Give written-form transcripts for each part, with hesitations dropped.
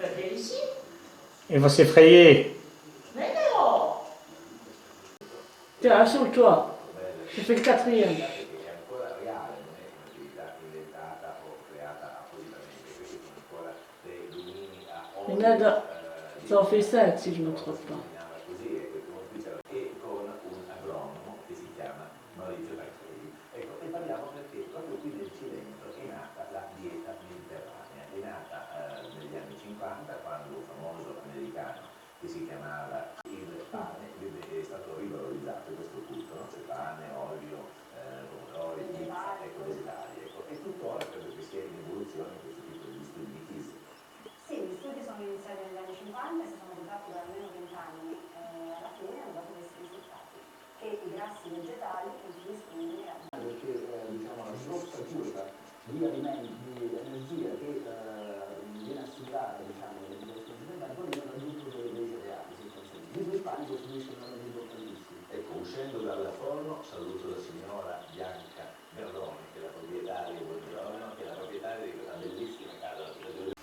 Ici. Il va s'effrayer. Mais non. Tiens, assure-toi. Je fais le quatrième. Il y en a ça en fait 5 si je ne me trompe pas. Che si chiamava il pane, è stato rivalorizzato questo culto, no? C'è pane, olio, pomodori, pizza, ecco, vegetali, ecco, e tuttora credo che sia in evoluzione questo tipo di studi di Kiss. Sì, gli studi sono iniziati negli anni 50 e si sono portati per almeno 20 anni e alla fine hanno dato questi risultati, che i grassi vegetali contribuiscono in maniera... Perché diciamo, la grossa quota di alimenti, di energia che viene assimilata diciamo, nello occidentale viene raggiunto dei cereali, il pane costituisce un elemento importantissimo. Ecco, uscendo dal forno saluto la signora Bianca Merloni, che è la proprietaria, buongiorno, che è la proprietaria di questa bellissima casa.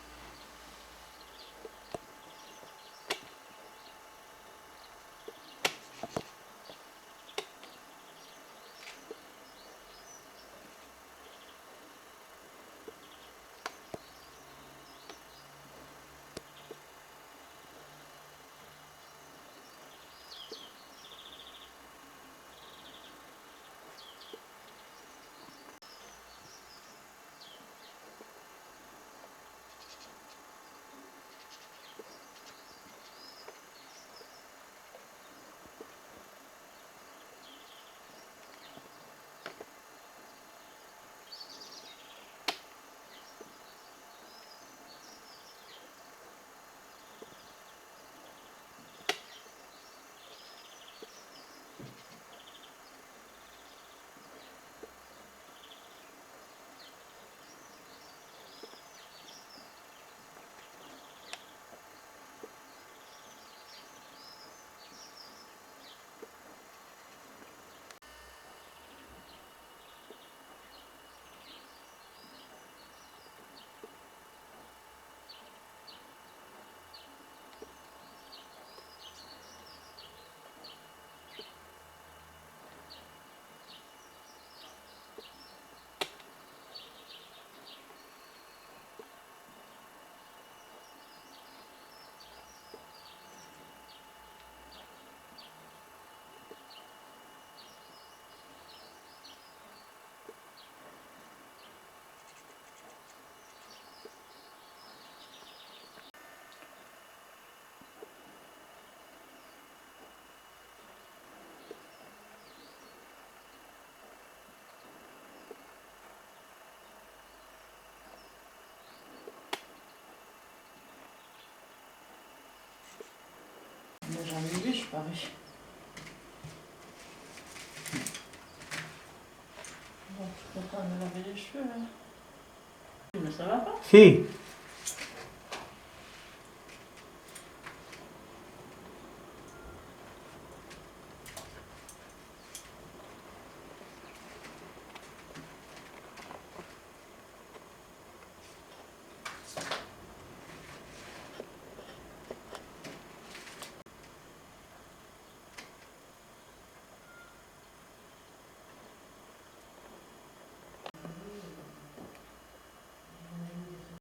J'en ai vu, je parie. Bon, je suis contente de me laver les cheveux là. Mais ça va pas? Si.